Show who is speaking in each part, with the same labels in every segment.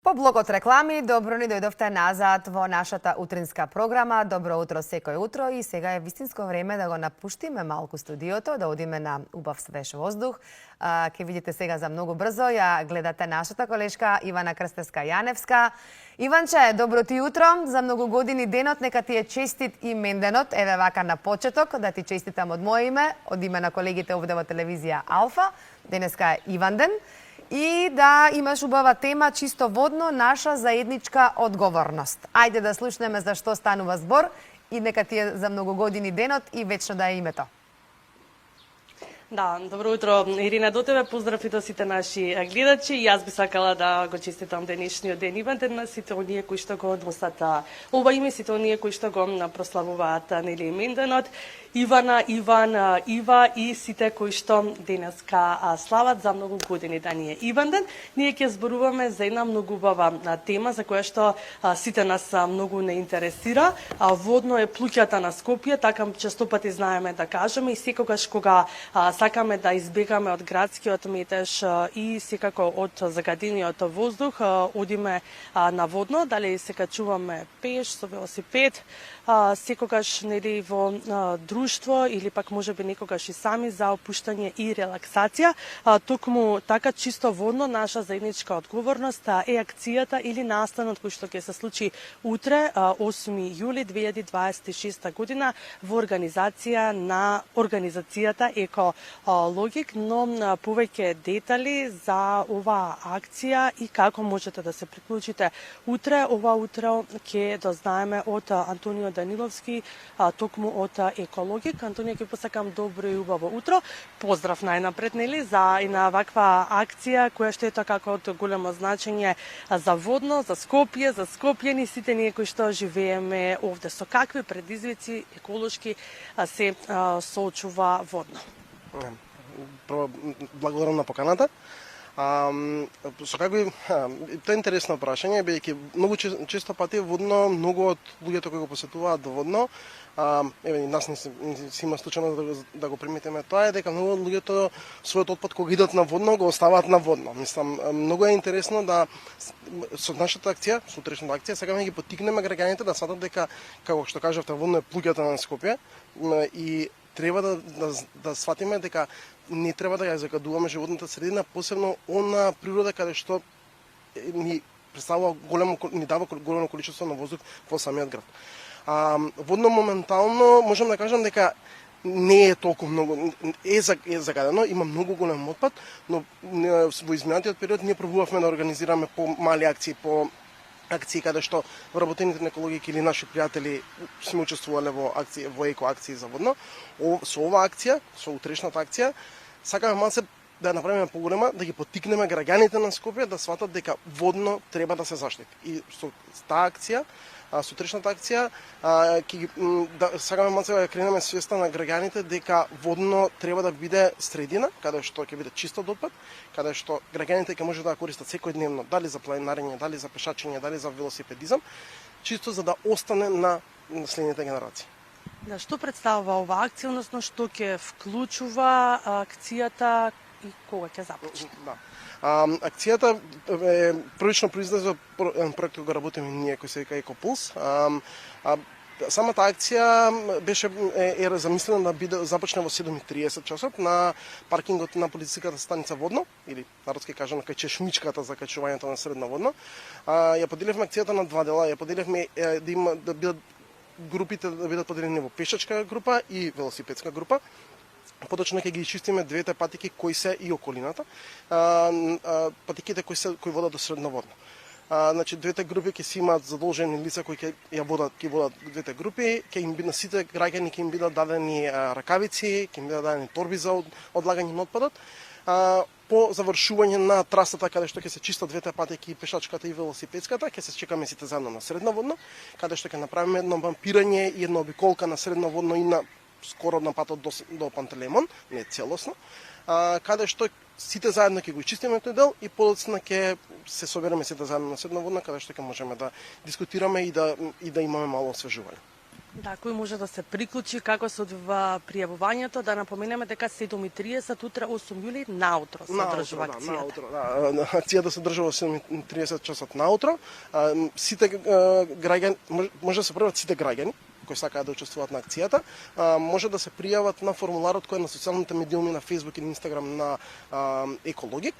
Speaker 1: По блокот реклами, добро ни дојдовте назад во нашата утринска програма. Добро утро секој утро и сега е вистинско време да го напуштиме малку студиото, да одиме на убав свеж воздух. Ке видите сега за многу брзо, ја гледате нашата колешка Ивана Крстевска-Јаневска. Иванче, добро ти утро, за многу години денот, нека ти е честит именденот, еве вака на почеток, да ти честитам од моје име, од име на колегите овде во телевизија Алфа. Денеска е Иванден. И да имаш убава тема, чисто водно, наша заедничка одговорност. Ајде да слушнеме за што станува збор и нека ти е за многу години денот и вечно да е името.
Speaker 2: Да, добро утро, Ирина, до тебе поздрав и до сите наши гледачи. Јас би сакала да го честитам денешниот ден Иванден на сите оние кои што го носат ова име, сите оние кои што го прославуваат нели именденот. Ивана, Иван, Ива и сите кои што денеска слават за многу години да ни е Иванден. Ние ќе зборуваме за една многу убава тема за која што сите нас многу не интересира. Водно е плуќата на Скопје, така често пати знаеме да кажеме и секогаш кога сакаме да избегаме од градскиот метеж и секако од загадениот воздух, одиме на водно, дали се качуваме пеш со велосипед, секогаш нели во друштво или пак можеби некогаш и сами за опуштање и релаксација. Токму така чисто водно наша заедничка одговорност е акцијата или настанот кој што ќе се случи утре, 8 јули 2026 година во организација на организацијата Екологик, но повеќе детали за оваа акција и како можете да се приклучите утре. Ова утро ќе дознаеме од Антонио Даниловски, токму од Екологик. Антонио, ќе посакам добро и убаво утро. Поздрав најнапред, нели, за една ваква акција која што е како од големо значење за водно, за Скопје, за скопјани, сите ние кои што живееме овде. Со какви предизвици еколошки се соочува водно?
Speaker 3: Прво, благодарам на поканата. Со какви тоа е интересно прашање, бидејќи многу често пати водно, многу од луѓето кои го посетуваат до водно, еве нас не си има случајно да го приметиме тоа, е дека многу од луѓето својот отпад кога идат на водно го оставаат на водно. Мислам, многу е интересно да со нашата акција, со утрешната акција, сакаме да ги поттикнеме граѓаните да сватат дека, како што кажавте, водно е плуќата на Скопје и треба да сватиме дека не треба да ја загадуваме животната средина, посебно она природа каде што ни представува ни дава големо количество на воздух во самиот град. Водно моментално можам да кажам дека не е толку многу, е загадено, има многу голем отпад, но во изминатиот период ние пробувавме да организираме по-мали акции, акции каде што вработените на Екологик или наши пријатели сме учествувале во еко акции за водно. Со ова акција, со утрешната акција, сакаме малце да направиме поголема, да ги поттикнеме граѓаните на Скопје да сватат дека водно треба да се заштити. И со таа акција, со утрешната акција, сакаме малце да кренеме свеста на граѓаните дека водно треба да биде средина, каде што ќе биде чисто од отпад, каде што граѓаните ќе може да користат секојдневно, дали за планинарење, дали за пешачење, дали за велосипедизам, чисто за да остане на следните генерации.
Speaker 2: Да, што представува оваа акција, односно што ќе вклучува акцијата и кога ќе започне?
Speaker 3: Да. Акцијата е првично произлезе од проект кој го работиме ние, кој се вика Екопулс. Самата акција беше замислена да биде започне во 7:30 часот на паркингот на полициската станица Водно, или народски кажано кај чешмичката за качувањето на средно Водно. Ја поделивме акцијата на два дела. Ја поделивме да бидат групите да бидат поделени во пешачка група и велосипедска група. Поточно ќе ги чистиме двете патики кои се и околината, патиките кои водат до средноводно. Значи двете групи ќе си имаат задолжени лица кои ќе водат двете групи, ќе им бидат сите граѓани ќе им бидат дадени ракавици, ќе им бидат дадени торби за одлагање на отпадот. По завршување на трасата каде што ќе се чистат двете патеки, пешачката и велосипедската, ќе се чекаме сите заедно на средноводно, каде што ќе направиме едно бампирање и една обиколка на средноводно и на скоро на патот до Пантелеймон, не целосно, каде што сите заедно ќе го чистиме тој дел и подоцна ќе се собереме сите заедно на средноводно, каде што ќе можеме да дискутираме и да имаме мало освежување.
Speaker 2: Да, кој може да се приклучи, како се одвива пријавувањето, да напоменеме дека 7:30 утре 8 јули наутро се одржува акцијата.
Speaker 3: Наутро, да. Акцијата се одржува 7:30 часот наутро. Сите граѓани може да се пријават сите граѓани кои сакаат да учествуваат на акцијата, може да се пријават на формуларот кој е на социјалните медиуми на Facebook и Instagram на Екологик.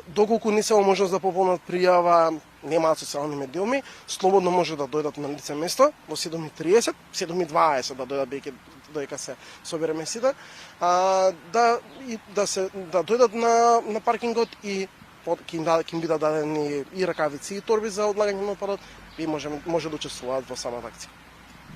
Speaker 3: Доколку не се можност да пополнат пријава, немаат социјални медиуми, слободно може да дојдат на лице место во 7:30, 7:20 да дојдат бејќи додека се собереме сите, да дојдат на паркингот и ќе им бидат дадени и ракавици и торби за одлагање на отпадот и може да учествуваат во самата акција.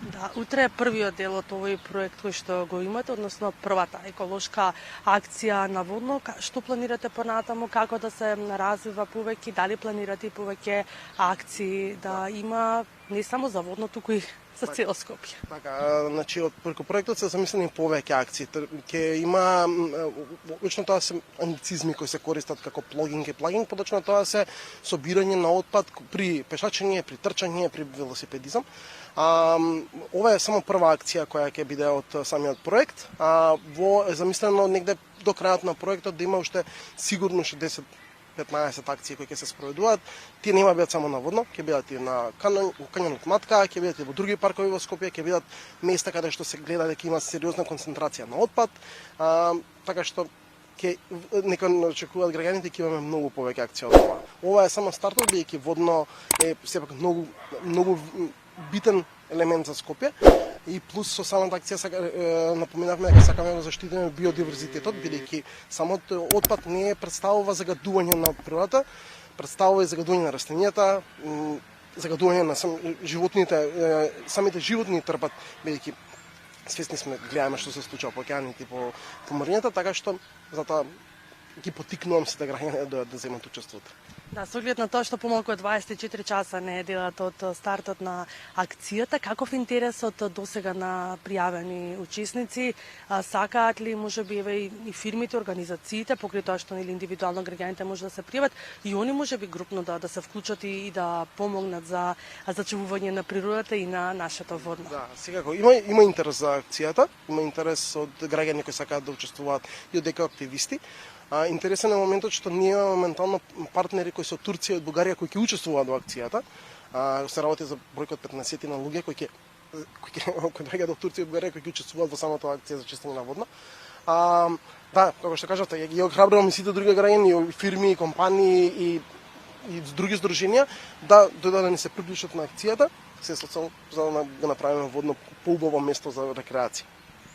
Speaker 2: Да, утре е првиот дел од овој проект кој што го имате, односно првата еколошка акција на водно. Што планирате понатаму, како да се развива повеќе, дали планирате и повеќе акции да има не само за водно, туку и за цел Скопје?
Speaker 3: Така, значи од преку проектот се замислени повеќе акции. Ќе има обично тоа се англицизми кои се користат како плогинг и плагинг, подочно тоа се собирање на отпад при пешачење, при трчање, при велосипедизам. Ова е само прва акција која ќе биде од самиот проект. Е замислено негде до крајот на проектот да има уште сигурно 10-15 акции кои ќе се спроведуваат. Тие нема бидат само на водно, ќе бидат и на Кањонот Матка, ќе бидат и во други паркови во Скопје, ќе бидат места каде што се гледа дека има сериозна концентрација на отпад. Така што нека очекуваат граѓаните ќе имаме многу повеќе акции од ова. Ова е само стартот, бидејќи водно е сепак многу битен елемент за Скопје и плюс со самата акција напоменавме дека сакаме да заштитиме биодиверзитетот, бидејќи самото отпад не представува загадување на природата, представува и загадување на растенијата, загадување на животните, самите животни трпат, бидејќи свесни сме, гледаме што се случува по океаните и по морњата, така што затоа ги поттикнувам сите граѓани да земат учеството.
Speaker 2: Да, со оглед на тоа што помалку од 24 часа не е делат од стартот на акцијата, каков интересот досега на пријавени учесници? Сакаат ли можеби и фирмите, организациите, покрај тоа што нели индивидуално граѓаните може да се пријават и они можеби групно да се вклучат и да помогнат за зачувување на природата и на нашето водно?
Speaker 3: Да, секако има интерес за акцијата, има интерес од граѓани кои сакаат да учествуваат и од активисти. Интересен е моментот што ние имаме моментално партнери кои се од Турција и од Бугарија кои ќе учествуваат во акцијата. Се работи за бројка од 15 на луѓе кои доаѓаат од Турција и Бугарија кои ќе учествуваат во самата акција за чистење на водно. Да, како што кажавте, ги охрабрувам и сите други граѓани, фирми, компании и други здруженија да дојдат да ни се приклучат на акцијата, се со цел за да го направиме водно поубаво место за рекреација.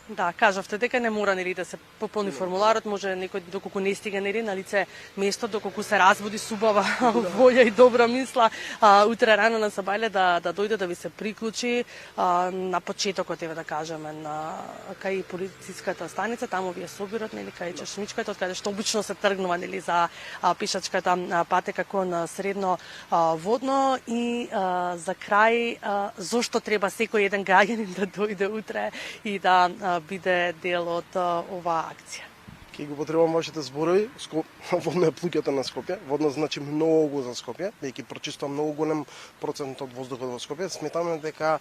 Speaker 2: Да, кажавте дека не мора нели да се пополни формуларот, може некој доколку не стига нели на лице место, доколку се разбуди субава волја и добра мисла, утре рано на Сабајле да дојде да ви се приклучи на почетокот, да кажеме, кај полициската станица, таму ви е собирот, нели кај чешмичката, од каде што обично се тргнува нели за пешачката патека кон средно водно и за крај зошто треба секој еден граѓанин да дојде утре и да биде дел од оваа акција?
Speaker 3: Ќе го потребувам вашите зборови. Водно е плуќето на Скопје. Водно значи многу за Скопје, бидејќи прочистува многу голем процент од воздухот во Скопје. Сметаме дека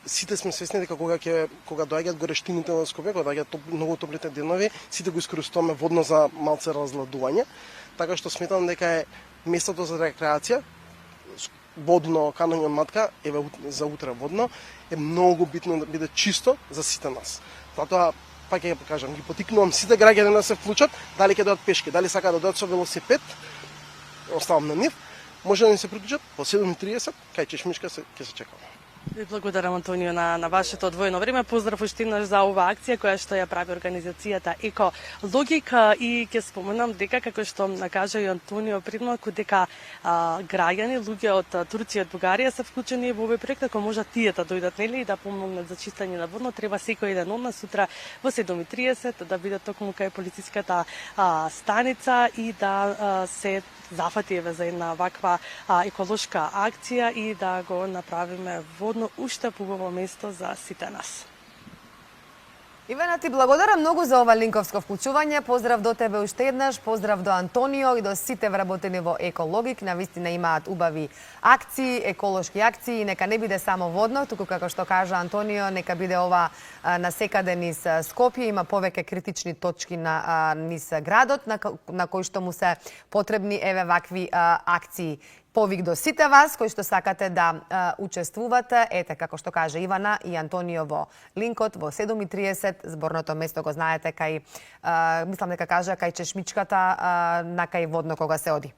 Speaker 3: сите сме свесни дека кога доаѓаат горештините во Скопје, кога доаѓаат многу топлите денови, сите го искористуваме водно за малце разладување. Така што сметам дека е местото за рекреација, водно Кањон Матка, еве за утре водно, е многу битно да биде чисто за сите нас. Затоа, пак ќе кажам, ги поттикнувам сите граѓани да се вклучат, дали ќе дојдат пешки, дали сакаат да дојдат со велосипед, оставам на нив, може да ни се приклучат по 7:30, кај чешмичка ќе се чекаме.
Speaker 2: Ви благодарам, Антонио, на вашето одвоено време. Поздрав уште еднаш за оваа акција која што ја прави организацијата Екологик и ќе споменам дека, како што кажа и Антонио предмалку, дека граѓани, луѓе од Турција и од Бугарија се вклучени во овој проект, ако можат тие да дојдат нели и да помогнат за чистење на водно, треба секој еден од нас сутра во 7:30 да биде токму кај полициската станица и да се зафати за една ваква еколошка акција и да го направиме водно уште поубаво место за сите нас.
Speaker 1: Ивана, ти благодарам многу за ова линковско вклучување. Поздрав до тебе уште еднаш, поздрав до Антонио и до сите вработени во Екологик. Навистина имаат убави акции, еколошки акции, нека не биде само водно, туку како што кажа Антонио, нека биде ова насекаде низ Скопје, има повеќе критични точки низ градот на кои што му се потребни еве вакви акции. Повик до сите вас кои што сакате да учествувате, ете како што кажа Ивана и Антонио во линкот во 7:30, зборното место го знаете кај мислам дека кажа кај чешмичката на кај водно кога се оди.